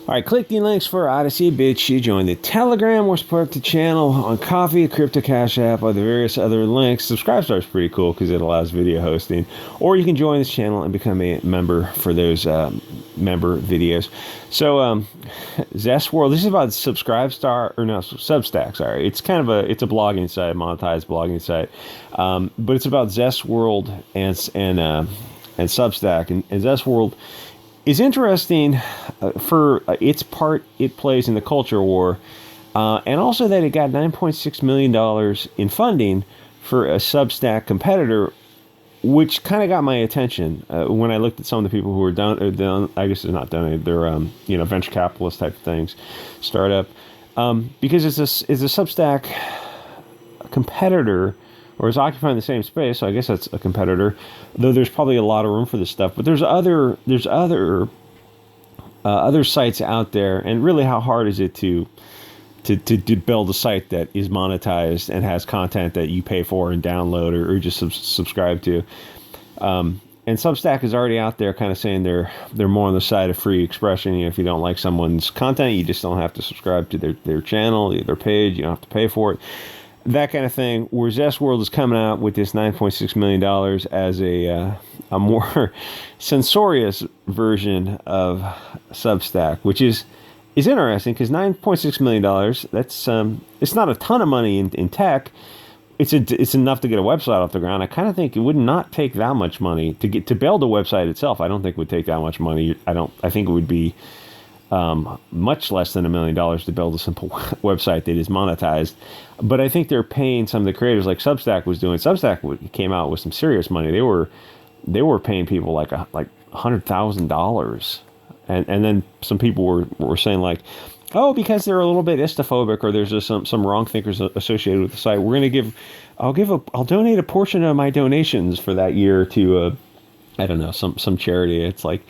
All right, click the links for Odyssey, Bit Chute, join the Telegram, or support the channel on Coffee, Crypto Cash App, or the various other links. Subscribe is pretty cool because it allows video hosting. Or you can join this channel and become a member for those member videos. So, ZestWorld, this is about Substack, sorry. It's kind of it's a blogging site, monetized blogging site. But it's about ZestWorld and Substack. And ZestWorld is interesting for its part it plays in the culture war, and also that it got $9.6 million in funding for a Substack competitor, which kind of got my attention when I looked at some of the people who were down. I guess they're not donated; they're venture capitalist type of things, startup, because it's a Substack competitor, or is occupying the same space, so I guess that's a competitor. Though there's probably a lot of room for this stuff, but there's other sites out there, and really, how hard is it to build a site that is monetized and has content that you pay for and download or just subscribe to? And Substack is already out there, kind of saying they're more on the side of free expression. If you don't like someone's content, you just don't have to subscribe to their channel, their page. You don't have to pay for it. That kind of thing, where ZestWorld is coming out with this $9.6 million as a more censorious version of Substack, which is interesting because $9.6 million, that's it's not a ton of money in tech. It's enough to get a website off the ground. I kind of think it would not take that much money to build a website itself. I don't think it would take that much money. I think it would be much less than $1 million to build a simple website that is monetized. But I think they're paying some of the creators, like Substack was doing. Substack came out with some serious money. They were paying people like $100,000, and then some people were saying like, oh, because they're a little bit istophobic, or there's just some wrong thinkers associated with the site, I'll donate a portion of my donations for that year to I don't know, some charity. It's like,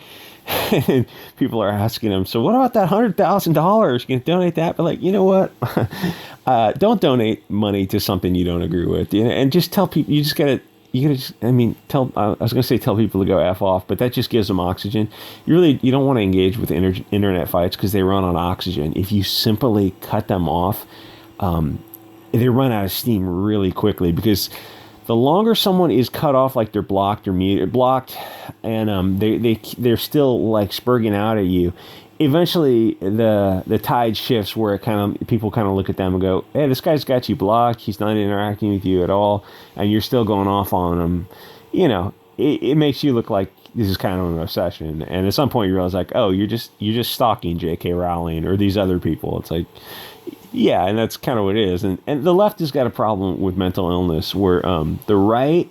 and people are asking them, so what about that $100,000? You can donate that, but like, you know what? Don't donate money to something you don't agree with, and just tell people. I was going to say tell people to go F off, but that just gives them oxygen. You don't want to engage with internet fights because they run on oxygen. If you simply cut them off, they run out of steam really quickly, because the longer someone is cut off, like they're blocked or blocked, and they're still like spurging out at you, eventually the tide shifts where people kind of look at them and go, hey, this guy's got you blocked. He's not interacting with you at all, and you're still going off on him. It makes you look like this is kind of an obsession. And at some point you realize like, oh, you're just stalking J.K. Rowling or these other people. It's like, yeah, and that's kind of what it is. And the left has got a problem with mental illness, where the right,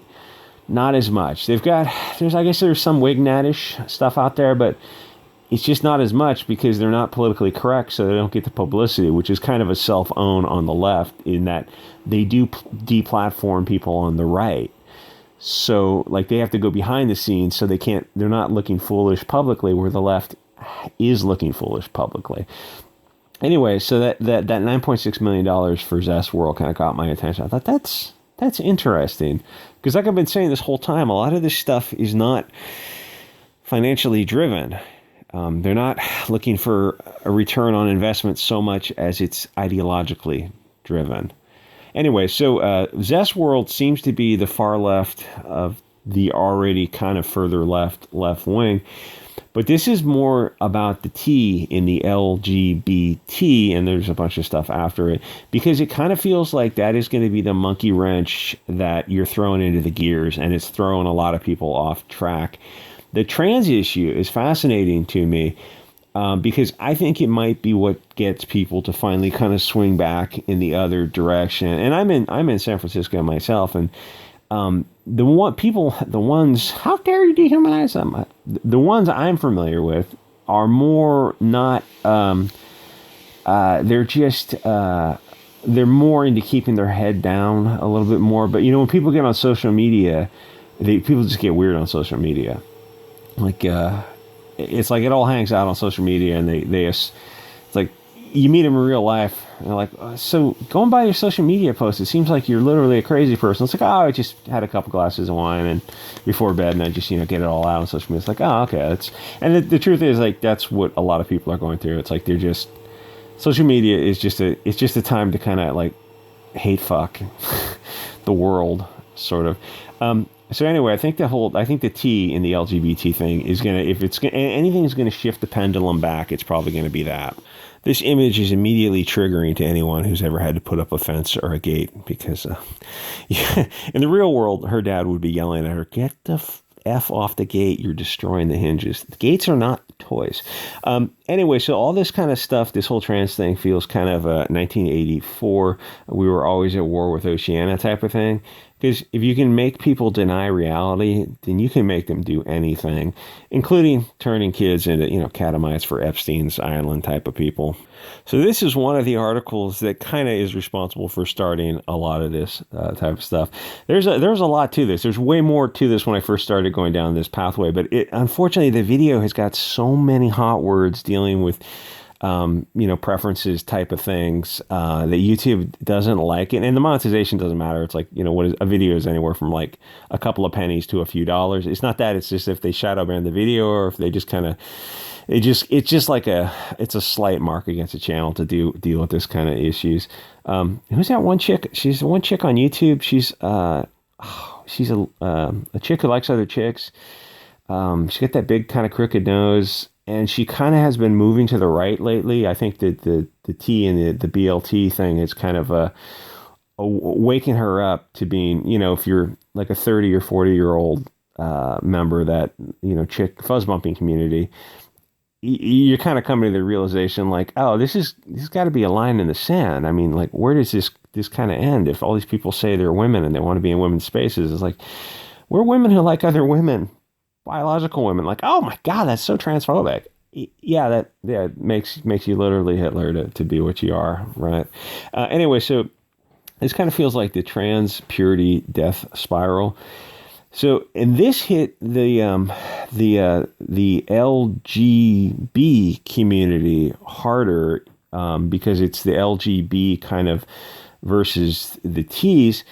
not as much. I guess there's some Wignatish stuff out there, but it's just not as much because they're not politically correct, so they don't get the publicity, which is kind of a self-own on the left, in that they do deplatform people on the right. So like they have to go behind the scenes, so they're not looking foolish publicly, where the left is looking foolish publicly. Anyway, so that $9.6 million for ZestWorld kind of caught my attention. I thought that's interesting, because like I've been saying this whole time, a lot of this stuff is not financially driven. They're not looking for a return on investment so much as it's ideologically driven. Anyway, so ZestWorld seems to be the far left of the already kind of further left wing. But this is more about the T in the LGBT, and there's a bunch of stuff after it, because it kind of feels like that is going to be the monkey wrench that you're throwing into the gears, and it's throwing a lot of people off track. The trans issue is fascinating to me, because I think it might be what gets people to finally kind of swing back in the other direction. And I'm in San Francisco myself, and the ones, how dare you dehumanize them? The ones I'm familiar with are more not, they're more into keeping their head down a little bit more. But, when people get on social media, people just get weird on social media. Like, it's like it all hangs out on social media, and it's like, you meet them in real life, and they're like, so going by your social media posts, it seems like you're literally a crazy person. It's like, oh, I just had a couple glasses of wine and before bed, and I just, get it all out on social media. It's like, oh, okay. And the truth is, like, that's what a lot of people are going through. It's like they're just, social media is just a time to kind of like hate fuck the world, sort of. So anyway, I think the T in the LGBT thing is if anything is gonna shift the pendulum back, it's probably gonna be that. This image is immediately triggering to anyone who's ever had to put up a fence or a gate, because in the real world, her dad would be yelling at her, "Get the F off the gate, you're destroying the hinges." The gates are not toys. Anyway, so all this kind of stuff, this whole trans thing feels kind of 1984, we were always at war with Oceania type of thing. Because if you can make people deny reality, then you can make them do anything, including turning kids into, catamites for Epstein's Island type of people. So this is one of the articles that kind of is responsible for starting a lot of this type of stuff. There's a lot to this. There's way more to this when I first started going down this pathway, but unfortunately the video has got so many hot words dealing with preferences type of things that YouTube doesn't like it. And the monetization doesn't matter. It's like, a video is anywhere from like a couple of pennies to a few dollars. It's not that. It's just if they shadow ban the video, or if they just kind of, it's just like it's a slight mark against the channel to deal with this kind of issues. Who's that one chick? She's one chick on YouTube. She's a chick who likes other chicks. She's got that big kind of crooked nose. And she kind of has been moving to the right lately. I think that the T and the BLT thing is kind of waking her up to being, if you're like a 30 or 40-year-old member of that, chick fuzz bumping community, you're kind of coming to the realization like, oh, this got to be a line in the sand. I mean, like, where does this kind of end? If all these people say they're women and they want to be in women's spaces, it's like, we're women who like other women. Biological women, like, oh my God, that's so transphobic. Yeah, that makes you literally Hitler to be what you are, right? Anyway, so this kind of feels like the trans purity death spiral. So, and this hit the LGB community harder because it's the LGB kind of versus the T's.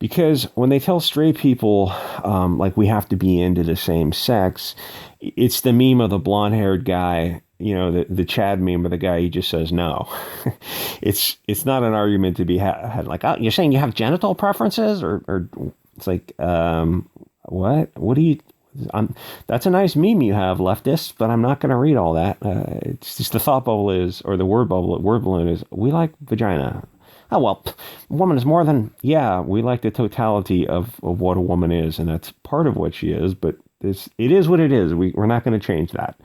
Because when they tell straight people, like, we have to be into the same sex, it's the meme of the blonde-haired guy, the Chad meme of the guy, he just says no. It's not an argument to be had, like, oh, you're saying you have genital preferences? Or it's like, what? What do you... that's a nice meme you have, leftists, but I'm not going to read all that. It's just the thought bubble is, or the word balloon is, we like vagina. Oh, well, a woman is more than, we like the totality of what a woman is, and that's part of what she is, but it is what it is. We're not going to change that.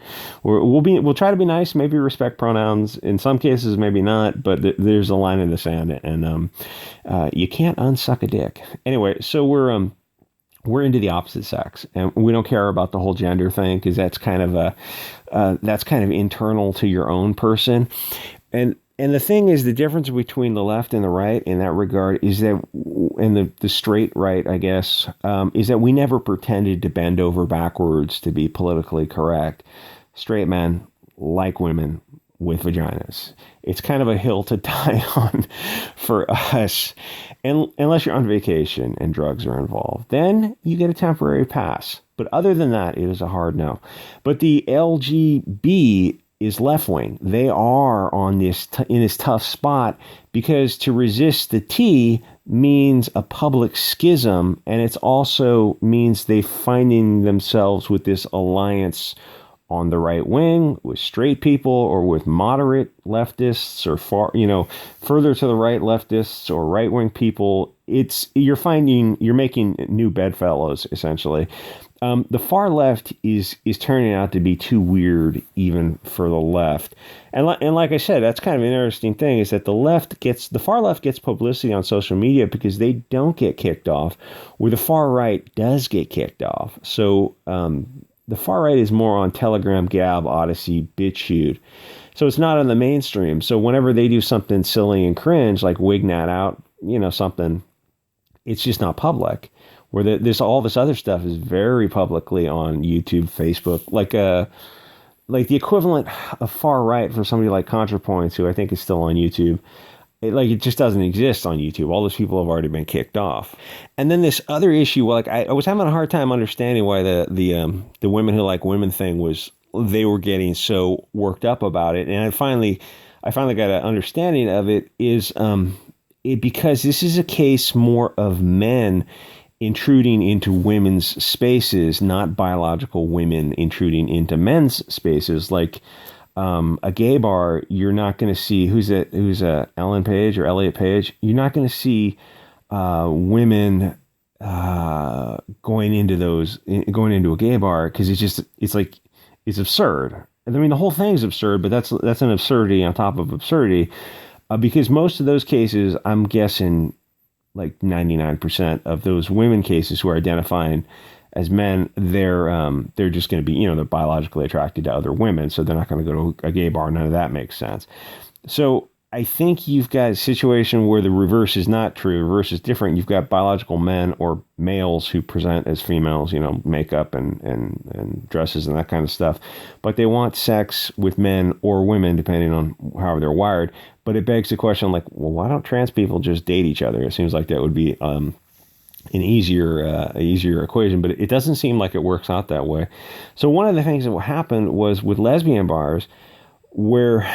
We'll try to be nice, maybe respect pronouns. In some cases, maybe not, but there's a line in the sand, and you can't unsuck a dick. Anyway, so we're into the opposite sex, and we don't care about the whole gender thing, because that's kind of internal to your own person. And the thing is, the difference between the left and the right in that regard is that, and the straight right, I guess, is that we never pretended to bend over backwards to be politically correct. Straight men like women with vaginas. It's kind of a hill to die on for us, unless you're on vacation and drugs are involved. Then you get a temporary pass. But other than that, it is a hard no. But the LGB is left wing. They are on in this tough spot, because to resist the T means a public schism, and it also means they finding themselves with this alliance on the right wing with straight people, or with moderate leftists, or further to the right leftists or right wing people. You're making new bedfellows, essentially. The far left is turning out to be too weird even for the left. And like I said, that's kind of an interesting thing, is that the far left gets publicity on social media because they don't get kicked off, where the far right does get kicked off. So the far right is more on Telegram, Gab, Odyssey, Bit Chute. So it's not on the mainstream. So whenever they do something silly and cringe, like wig Nat out, something, it's just not public. Where all this other stuff is very publicly on YouTube, Facebook. Like like the equivalent of far right for somebody like ContraPoints, who I think is still on YouTube. It just doesn't exist on YouTube. All those people have already been kicked off. And then this other issue, like I was having a hard time understanding why the women who like women thing they were getting so worked up about it. And I finally got an understanding of it is because this is a case more of men intruding into women's spaces, not biological women intruding into men's spaces. Like a gay bar, you're not going to see who's Ellen Page or Elliot Page. You're not going to see women going into a gay bar, because it's absurd. I mean, the whole thing's absurd, but that's an absurdity on top of absurdity, because most of those cases, I'm guessing, like 99% of those women cases who are identifying as men, they're just going to be, they're biologically attracted to other women, so they're not going to go to a gay bar. None of that makes sense. So I think you've got a situation where the reverse is not true. The reverse is different. You've got biological men or males who present as females, makeup and dresses and that kind of stuff, but they want sex with men or women, depending on how they're wired. But it begs the question, like, well, why don't trans people just date each other? It seems like that would be an easier equation, but it doesn't seem like it works out that way. So one of the things that happened was with lesbian bars, where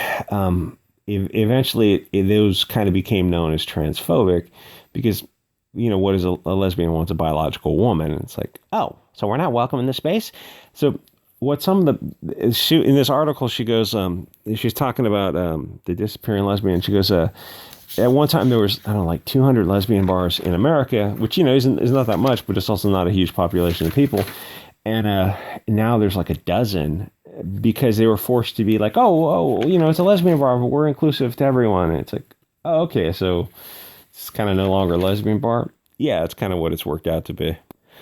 eventually those kind of became known as transphobic, because what is a lesbian wants? A biological woman, and it's like, oh, so we're not welcome in this space. So what some of in this article, she goes, she's talking about the disappearing lesbian. She goes, at one time there was, I don't know, like 200 lesbian bars in America, which is not that much, but it's also not a huge population of people. And now there's like a dozen, because they were forced to be like, oh, it's a lesbian bar, but we're inclusive to everyone. And it's like, oh, okay, so it's kind of no longer a lesbian bar. Yeah, it's kind of what it's worked out to be.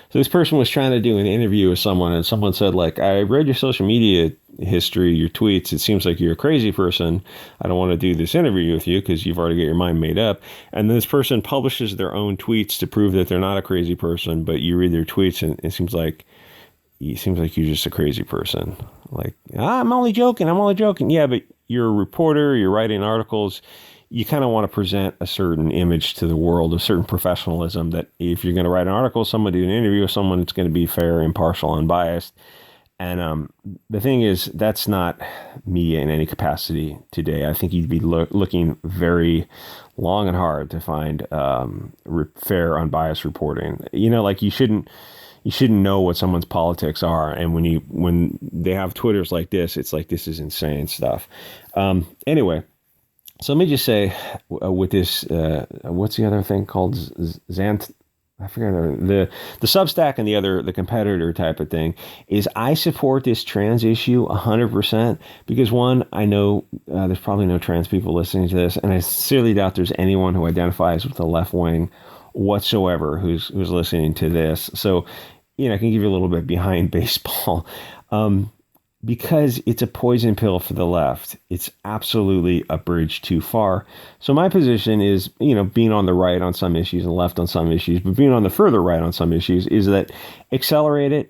So this person was trying to do an interview with someone, and someone said, like, I read your social media history, your tweets. It seems like you're a crazy person. I don't want to do this interview with you because you've already got your mind made up. And then this person publishes their own tweets to prove that they're not a crazy person, but you read their tweets and it seems like you're just a crazy person. Like, I'm only joking. Yeah, but you're a reporter. You're writing articles. You kind of want to present a certain image to the world, a certain professionalism, that if you're going to write an article, somebody do an interview with someone, it's going to be fair, impartial, unbiased. And the thing is, that's not media in any capacity today. I think you'd be looking very long and hard to find fair, unbiased reporting. Like you shouldn't know what someone's politics are. And when they have Twitters like this, it's like, this is insane stuff. Anyway. So let me just say, with this, what's the other thing called? I forget the Substack and the competitor type of thing, is I support this trans issue 100%, because one, I know there's probably no trans people listening to this, and I sincerely doubt there's anyone who identifies with the left wing whatsoever who's listening to this. So, I can give you a little bit behind baseball. Because it's a poison pill for the left. It's absolutely a bridge too far. So my position is, being on the right on some issues and left on some issues, but being on the further right on some issues, is that accelerate it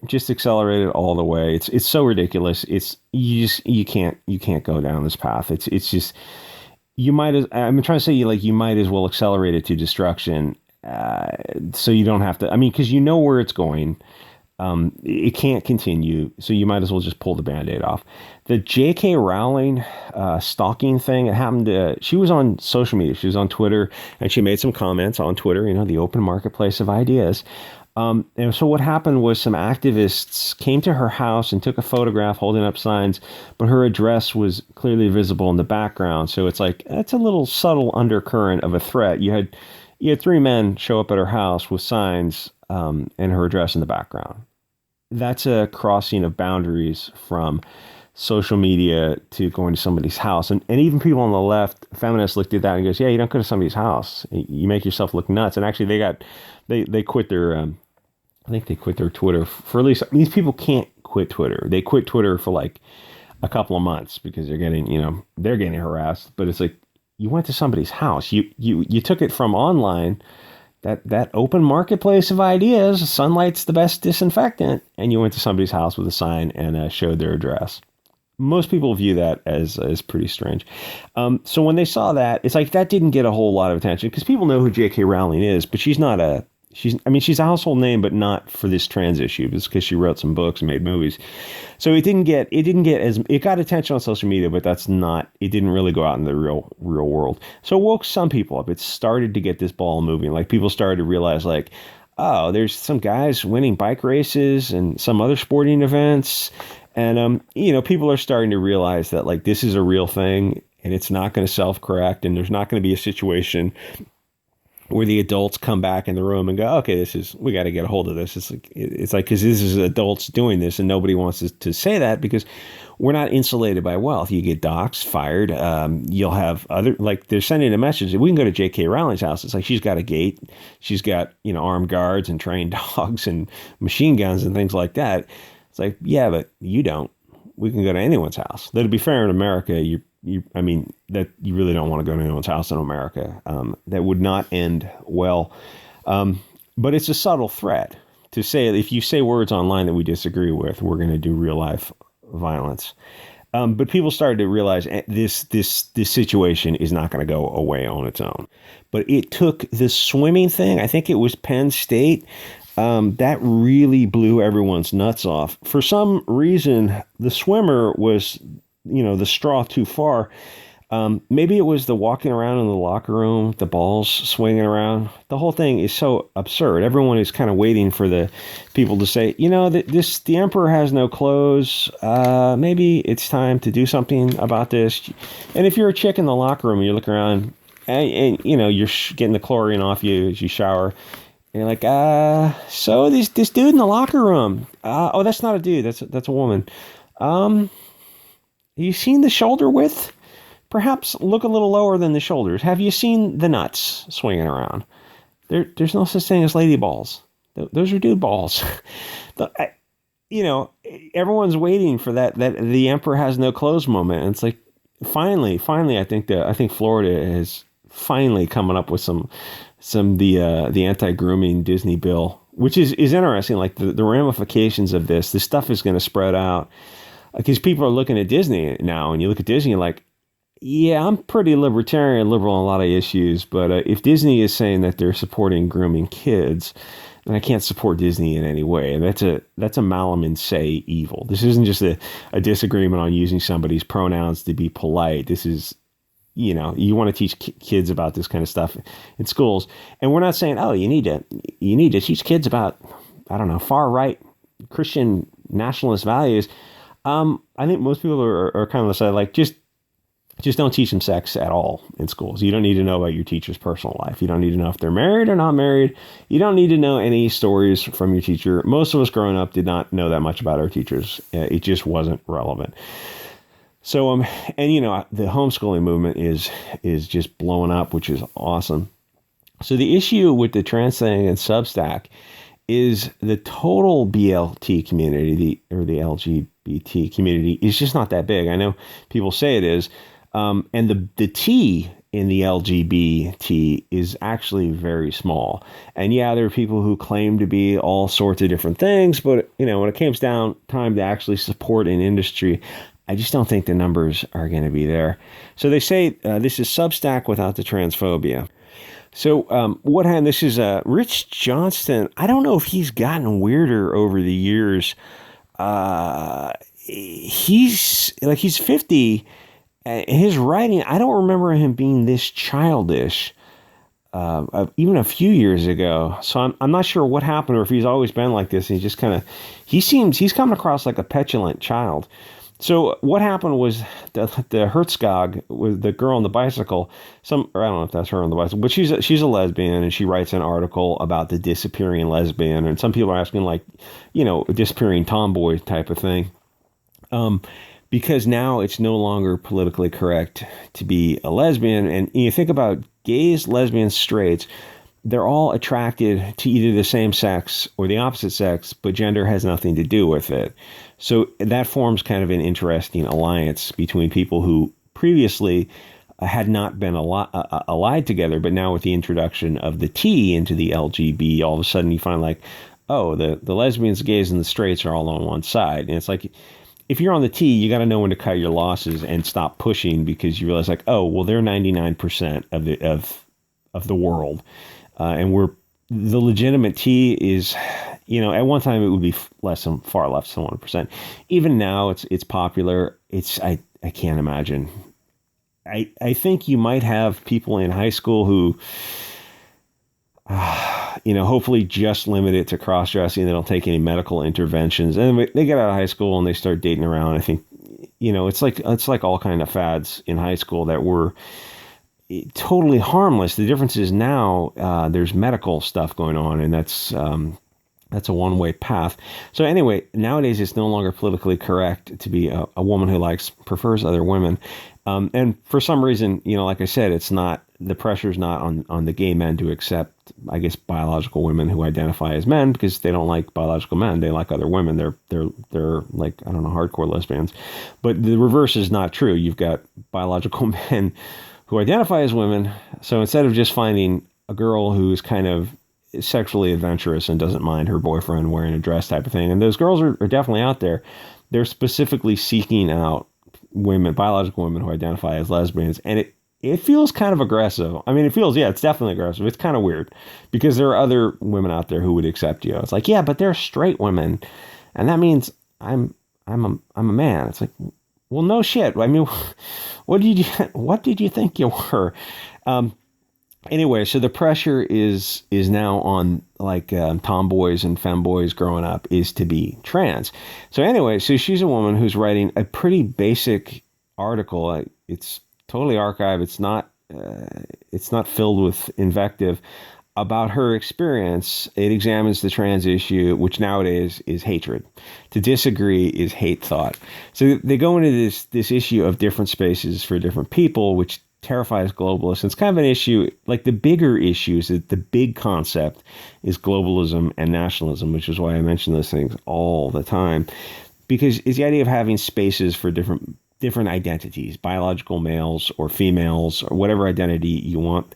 all the way. It's so ridiculous. You can't go down this path. It's just, I'm trying to say, you might as well accelerate it to destruction. So you don't have to, because where it's going. It can't continue, so you might as well just pull the Band-Aid off. The J.K. Rowling stalking thing, it happened she was on social media, she was on Twitter, and she made some comments on Twitter, the open marketplace of ideas. And so what happened was some activists came to her house and took a photograph holding up signs, but her address was clearly visible in the background. So it's like, it's a little subtle undercurrent of a threat. You had three men show up at her house with signs and her address in the background. That's a crossing of boundaries from social media to going to somebody's house. And even people on the left, feminists, looked at that and goes, yeah, you don't go to somebody's house. You make yourself look nuts. And actually they quit their, I think they quit their Twitter for at least, these people can't quit Twitter. They quit Twitter for like a couple of months because they're getting harassed. But it's like, you went to somebody's house. You took it from online, that open marketplace of ideas, sunlight's the best disinfectant, and you went to somebody's house with a sign and showed their address. most people view that as pretty strange. So when they saw that, it's like that didn't get a whole lot of attention because people know who J.K. Rowling is, but she's a household name, but not for this trans issue. It's because she wrote some books and made movies. So it got attention on social media, but it didn't really go out in the real world. So it woke some people up. It started to get this ball moving. Like people started to realize like, oh, there's some guys winning bike races and some other sporting events. And, people are starting to realize that like this is a real thing and it's not going to self-correct. And there's not going to be a situation where the adults come back in the room and go, okay, we got to get a hold of this. It's like, because this is adults doing this and nobody wants to say that because we're not insulated by wealth. You get doxxed, fired. You'll have they're sending a message. We can go to J.K. Rowling's house. It's like, she's got a gate. She's got, armed guards and trained dogs and machine guns and things like that. It's like, yeah, but you don't. We can go to anyone's house. Though to be fair, in America, that you really don't want to go to anyone's house in America. That would not end well. But it's a subtle threat to say if you say words online that we disagree with, we're going to do real life violence. But people started to realize this situation is not going to go away on its own. But it took the swimming thing. I think it was Penn State. That really blew everyone's nuts off. For some reason, the swimmer was, the straw too far. Maybe it was the walking around in the locker room, the balls swinging around. The whole thing is so absurd. Everyone is kind of waiting for the people to say, the emperor has no clothes. Maybe it's time to do something about this. And if you're a chick in the locker room and you're looking around and you're getting the chlorine off you as you shower, and you're like, so this dude in the locker room. Oh, that's not a dude. That's a woman. You seen the shoulder width? Perhaps look a little lower than the shoulders. Have you seen the nuts swinging around? There's no such thing as lady balls. Those are dude balls. Everyone's waiting for that the emperor has no clothes moment. And it's like, finally, I think Florida is finally coming up with the anti-grooming Disney bill, which is interesting. Like the ramifications of this stuff is going to spread out because people are looking at Disney now, and you look at Disney, you're like, yeah, I'm pretty liberal on a lot of issues, but if Disney is saying that they're supporting grooming kids, then I can't support Disney in any way. And that's a malum in se evil. This isn't just a disagreement on using somebody's pronouns to be polite. This is, you want to teach kids about this kind of stuff in schools. And we're not saying, oh, you need to teach kids about, I don't know, far right Christian nationalist values. I think most people are kind of the side, like, just don't teach them sex at all in schools. You don't need to know about your teacher's personal life. You don't need to know if they're married or not married. You don't need to know any stories from your teacher. Most of us growing up did not know that much about our teachers. It just wasn't relevant. So, the homeschooling movement is just blowing up, which is awesome. So the issue with the trans thing and Substack is the total BLT community, or the LGBT community, is just not that big. I know people say it is. And the T in the LGBT is actually very small. And yeah, there are people who claim to be all sorts of different things, but when it comes down time to actually support an industry, I just don't think the numbers are going to be there. So they say this is Substack without the transphobia. So this is Rich Johnston. I don't know if he's gotten weirder over the years. He's 50. His writing, I don't remember him being this childish even a few years ago. So I'm not sure what happened, or if he's always been like this. And he's coming across like a petulant child. So what happened was the Herzog, was the girl on the bicycle. I don't know if that's her on the bicycle, but she's a lesbian, and she writes an article about the disappearing lesbian. And some people are asking, like, disappearing tomboy type of thing. Because now it's no longer politically correct to be a lesbian. And you think about gays, lesbians, straights, they're all attracted to either the same sex or the opposite sex, but gender has nothing to do with it. So that forms kind of an interesting alliance between people who previously had not been allied together, but now with the introduction of the T into the LGB, all of a sudden you find like, oh, the lesbians, the gays, and the straights are all on one side. And it's like, if you're on the tee, you got to know when to cut your losses and stop pushing, because you realize like, oh, well, they're 99% of the world, and the legitimate tee is, at one time it would be far less than 1%. Even now, it's popular. I can't imagine. I think you might have people in high school who, hopefully just limit it to cross-dressing. They don't take any medical interventions, and they get out of high school and they start dating around. I think, it's like all kind of fads in high school that were totally harmless. The difference is now there's medical stuff going on, and that's a one-way path. So anyway, nowadays it's no longer politically correct to be a woman who prefers other women. And for some reason, like I said, the pressure's not on the gay men to accept, I guess, biological women who identify as men, because they don't like biological men. They like other women. They're like, I don't know, hardcore lesbians. But the reverse is not true. You've got biological men who identify as women. So instead of just finding a girl who's kind of sexually adventurous and doesn't mind her boyfriend wearing a dress type of thing, and those girls are definitely out there, they're specifically seeking out biological women who identify as lesbians. And it feels kind of aggressive. I mean, it's definitely aggressive. It's kind of weird, because there are other women out there who would accept you. It's like, yeah, but they're straight women, and that means I'm a man. It's like, well, no shit. I mean, what did you think you were? Anyway, so the pressure is now on tomboys and femboys growing up is to be trans. So anyway, so she's a woman who's writing a pretty basic article. It's totally archived. It's not filled with invective about her experience. It examines the trans issue, which nowadays is hatred. To disagree is hate thought. So they go into this issue of different spaces for different people, which terrifies globalists. It's kind of an issue, like the bigger issues, the big concept is globalism and nationalism, which is why I mention those things all the time, because it's the idea of having spaces for different identities, biological males or females or whatever identity you want.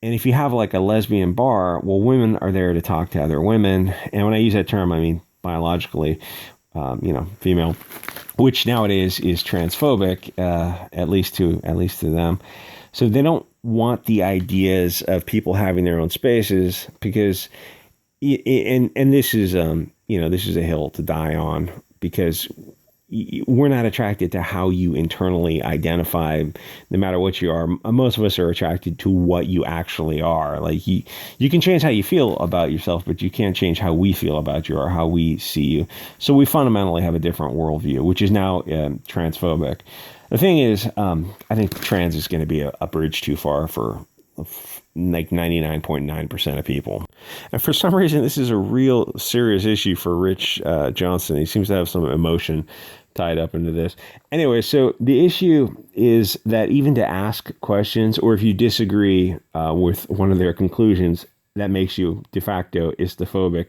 And if you have like a lesbian bar, well, women are there to talk to other women. And when I use that term, I mean biologically, female, which nowadays is transphobic, at least to them. So they don't want the ideas of people having their own spaces, because, and this is a hill to die on, because we're not attracted to how you internally identify, no matter what you are. Most of us are attracted to what you actually are. Like you can change how you feel about yourself, but you can't change how we feel about you or how we see you. So we fundamentally have a different worldview, which is now transphobic. The thing is, I think trans is going to be a bridge too far for like 99.9% of people. And for some reason, this is a real serious issue for Rich Johnson. He seems to have some emotion tied up into this. Anyway, so the issue is that even to ask questions, or if you disagree with one of their conclusions, that makes you de facto istophobic.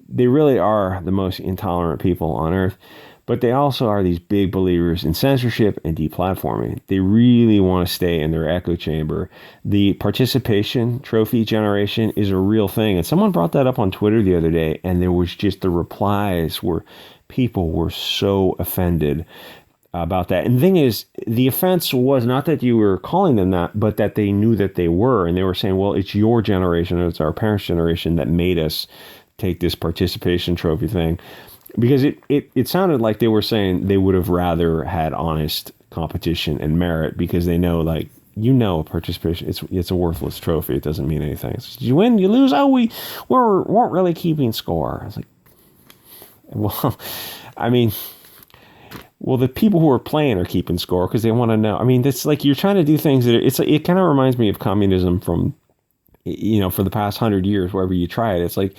They really are the most intolerant people on earth. But they also are these big believers in censorship and deplatforming. They really want to stay in their echo chamber. The participation trophy generation is a real thing. And someone brought that up on Twitter the other day, and there was just the replies where people were so offended about that. And the thing is, the offense was not that you were calling them that, but that they knew that they were. And they were saying, well, it's your generation, it's our parents' generation that made us take this participation trophy thing. Because it sounded like they were saying they would have rather had honest competition and merit, because they know, like, participation, it's a worthless trophy. It doesn't mean anything. It's, you win, you lose. Oh, we weren't really keeping score. I was like, well, I mean, well, the people who are playing are keeping score because they want to know. I mean, it's like you're trying to do things that it kind of reminds me of communism from, for the past 100 years, wherever you try it. It's like,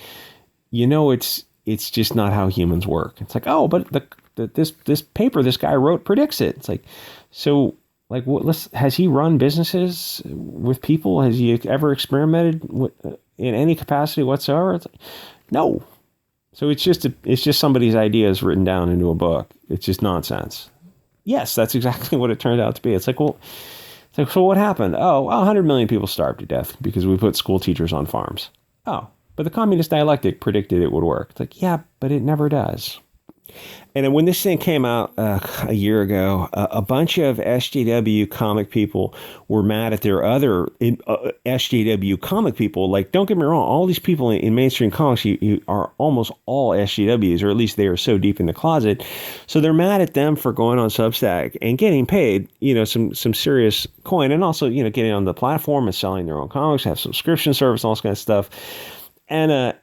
it's just not how humans work. It's like, oh, but this paper this guy wrote predicts it. It's like, so, like, has he run businesses with people? Has he ever experimented in any capacity whatsoever? It's like, no. So it's just somebody's ideas written down into a book. It's just nonsense. Yes, that's exactly what it turned out to be. It's like, well, so what happened? Oh, 100 million people starved to death because we put school teachers on farms. Oh. But the communist dialectic predicted it would work. It's like, yeah, but it never does. And then when this thing came out a year ago, a bunch of SJW comic people were mad at their other SJW comic people. Like, don't get me wrong, all these people in mainstream comics are almost all SJWs, or at least they are so deep in the closet. So they're mad at them for going on Substack and getting paid, some serious coin, and also, getting on the platform and selling their own comics, have subscription service, all this kind of stuff. And they're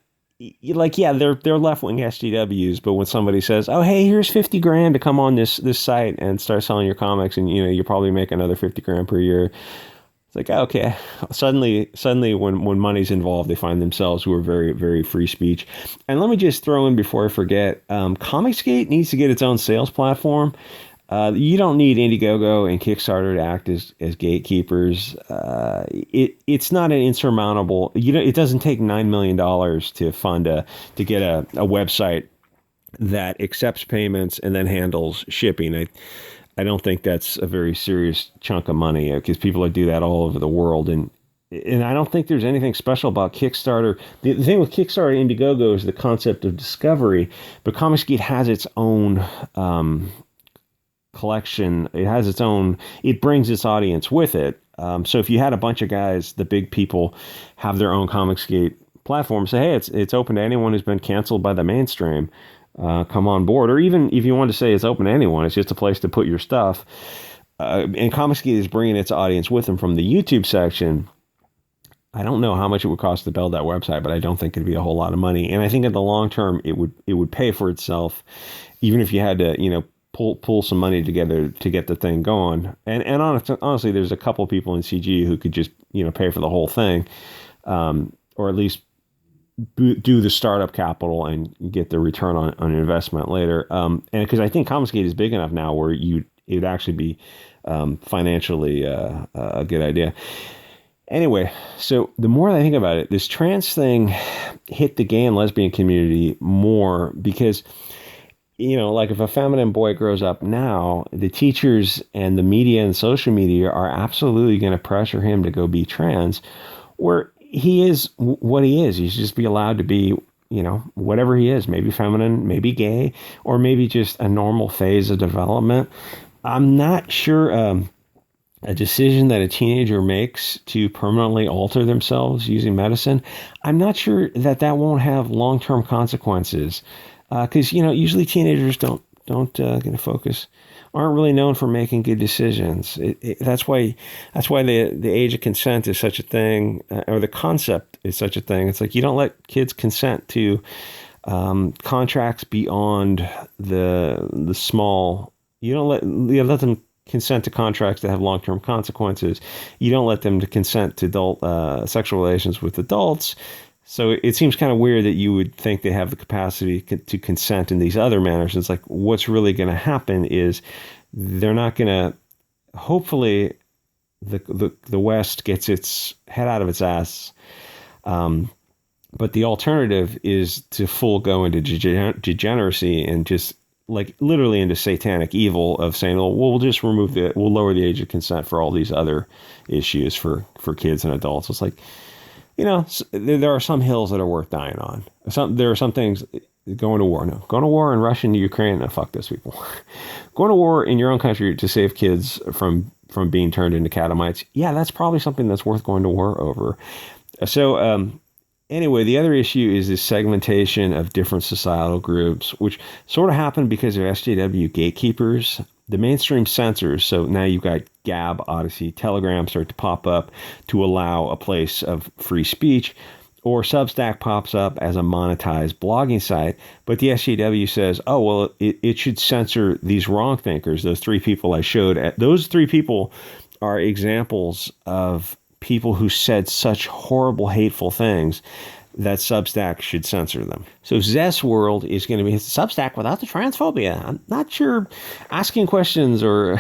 left-wing SJWs, but when somebody says, "Oh, hey, here's 50 grand to come on this site and start selling your comics, and you probably make another 50 grand per year," it's like, okay. Suddenly, when money's involved, they find themselves who are very, very free speech. And let me just throw in before I forget, Comicsgate needs to get its own sales platform. You don't need Indiegogo and Kickstarter to act as gatekeepers. It's not an insurmountable. It doesn't take $9 million to fund to get a website that accepts payments and then handles shipping. I don't think that's a very serious chunk of money, because people do that all over the world, and I don't think there's anything special about Kickstarter. The thing with Kickstarter and Indiegogo is the concept of discovery, but Comicsgate has its own collection. It brings its audience with it. So if you had a bunch of guys, the big people, have their own Comicsgate platform, say, hey, it's open to anyone who's been canceled by the mainstream, come on board. Or even if you want to say it's open to anyone, it's just a place to put your stuff. And Comicsgate is bringing its audience with them from the YouTube section. I don't know how much it would cost to build that website, but I don't think it'd be a whole lot of money. And I think in the long term, it would pay for itself, even if you had to, pull some money together to get the thing going. And honestly, there's a couple of people in CG who could just, pay for the whole thing, or at least do the startup capital and get the return on investment later. And because I think Comicsgate is big enough now where it would actually be financially a good idea. Anyway, so the more I think about it, this trans thing hit the gay and lesbian community more because, like if a feminine boy grows up now, the teachers and the media and social media are absolutely going to pressure him to go be trans, where he is what he is. He should just be allowed to be, whatever he is, maybe feminine, maybe gay, or maybe just a normal phase of development. I'm not sure a decision that a teenager makes to permanently alter themselves using medicine, I'm not sure that won't have long-term consequences. Because, usually teenagers don't focus, aren't really known for making good decisions. That's why the age of consent is such a thing, or the concept is such a thing. It's like you don't let kids consent to contracts beyond the small. You let them consent to contracts that have long-term consequences. You don't let them to consent to adult sexual relations with adults. So it seems kind of weird that you would think they have the capacity to consent in these other manners. It's like what's really going to happen is they're not going to. Hopefully, the West gets its head out of its ass. But the alternative is to full go into degeneracy and just like literally into satanic evil of saying, well, we'll just we'll lower the age of consent for all these other issues for kids and adults. It's like, there are some hills that are worth dying on. There are some things. Going to war. No. Going to war in Russia and Ukraine. No, fuck those people. Going to war in your own country to save kids from being turned into catamites. Yeah, that's probably something that's worth going to war over. So anyway, the other issue is this segmentation of different societal groups, which sort of happened because of SJW gatekeepers. The mainstream censors, so now you've got Gab, Odyssey, Telegram start to pop up to allow a place of free speech, or Substack pops up as a monetized blogging site, but the SJW says, oh, well, it should censor these wrong thinkers, those three people I showed. Those three people are examples of people who said such horrible, hateful things that Substack should censor them. So ZestWorld is going to be Substack without the transphobia. I'm not sure asking questions or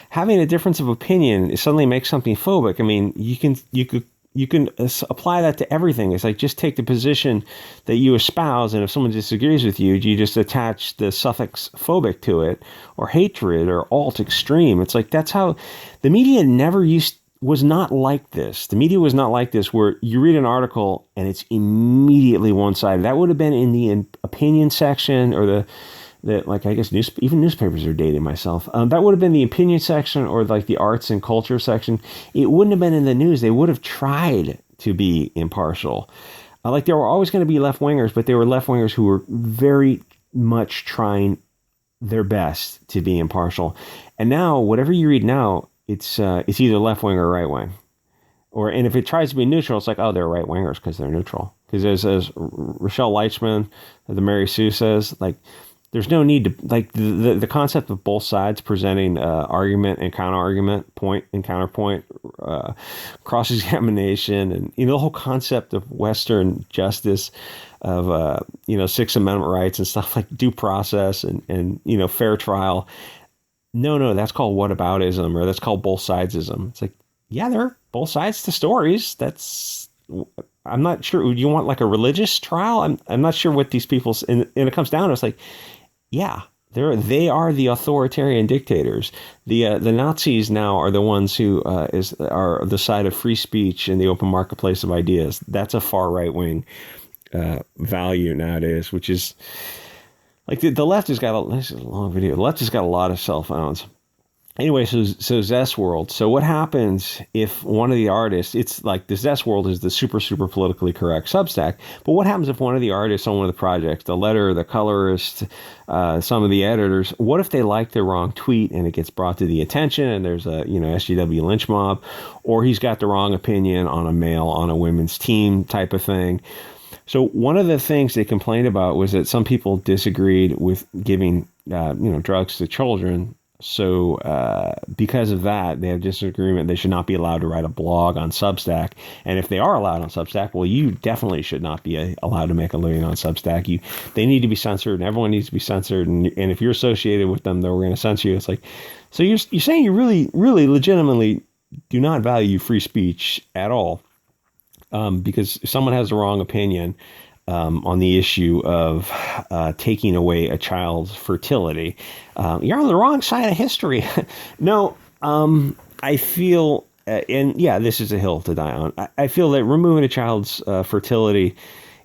having a difference of opinion suddenly makes something phobic. I mean, you can apply that to everything. It's like just take the position that you espouse, and if someone disagrees with you, you just attach the suffix phobic to it, or hatred, or alt extreme. It's like that's how the media was not like this. The media was not like this, where you read an article and it's immediately one-sided. That would have been in the opinion section or that, like, I guess even newspapers are dating myself. That would have been the opinion section or like the arts and culture section. It wouldn't have been in the news. They would have tried to be impartial. Like, there were always going to be left-wingers, but they were left-wingers who were very much trying their best to be impartial. And now, whatever you read now, it's either left-wing or right-wing. And if it tries to be neutral, it's like, oh, they're right-wingers because they're neutral. Because as Rochelle Leichman, the Mary Sue says, like, there's no need to, like, the concept of both sides presenting argument and counter-argument, point and counterpoint, cross-examination, and, the whole concept of Western justice, of, Sixth Amendment rights and stuff like due process and fair trial. No, that's called whataboutism, or that's called both sidesism. It's like, yeah, there are both sides to stories. I'm not sure. You want like a religious trial? I'm not sure what these people, and it comes down to, it's like, yeah, they are the authoritarian dictators. The Nazis now are the ones who are the side of free speech and the open marketplace of ideas. That's a far right wing value nowadays, which is like the left has got this is a long video. The left has got a lot of cell phones. Anyway, so ZestWorld. So what happens if one of the artists, it's like the ZestWorld is the super, super politically correct Substack, but what happens if one of the artists on one of the projects, the letterer, the colorist, some of the editors, what if they like the wrong tweet and it gets brought to the attention and there's a, SJW lynch mob, or he's got the wrong opinion on a male on a women's team type of thing? So one of the things they complained about was that some people disagreed with giving, drugs to children. So because of that, they have disagreement. They should not be allowed to write a blog on Substack. And if they are allowed on Substack, well, you definitely should not be allowed to make a living on Substack. They need to be censored, and everyone needs to be censored. And if you're associated with them, then we're going to censor you. It's like, so you're saying you really, really legitimately do not value free speech at all, because if someone has the wrong opinion on the issue of taking away a child's fertility, you're on the wrong side of history. No, I feel, and yeah, this is a hill to die on. I feel that removing a child's fertility,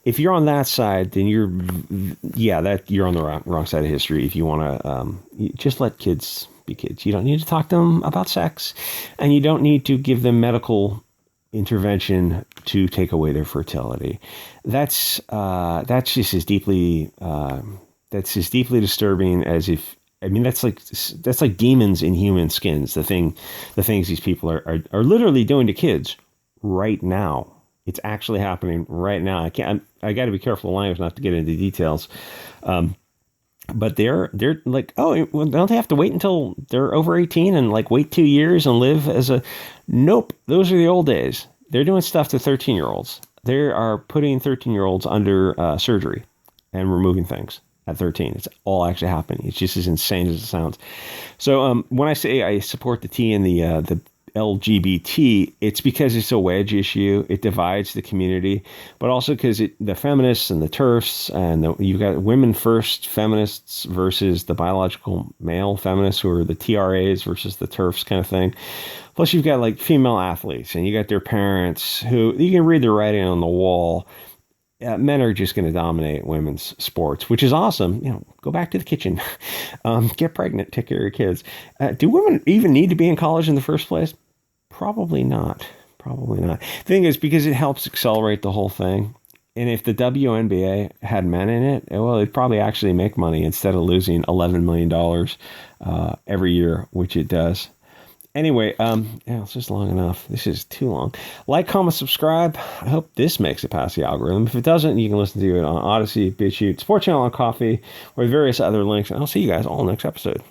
if you're on that side, then you're on the wrong side of history. If you want to just let kids be kids, you don't need to talk to them about sex, and you don't need to give them medical intervention to take away their fertility. That's just as deeply disturbing as if, that's like demons in human skins. The things these people are literally doing to kids right now. It's actually happening right now. I got to be careful of language not to get into details. But they're like, oh, well, don't they have to wait until they're over 18 and like wait 2 years and live as a... Nope, those are the old days. They're doing stuff to 13-year-olds. They are putting 13-year-olds under surgery and removing things at 13. It's all actually happening. It's just as insane as it sounds. So when I say I support the T in the LGBT, it's because it's a wedge issue. It divides the community, but also because the feminists and the TERFs, and you've got women first feminists versus the biological male feminists, who are the TRAs versus the TERFs kind of thing. Plus you've got like female athletes, and you got their parents who you can read the writing on the wall. Men are just going to dominate women's sports, which is awesome. Go back to the kitchen, get pregnant, take care of your kids. Do women even need to be in college in the first place? Probably not. The thing is, because it helps accelerate the whole thing. And if the WNBA had men in it, well, it'd probably actually make money instead of losing $11 million every year, which it does. Anyway, it's just long enough. This is too long. Like, comment, subscribe. I hope this makes it past the algorithm. If it doesn't, you can listen to it on Odyssey, Bit Chute, Sports Channel on Coffee, or various other links. And I'll see you guys all next episode.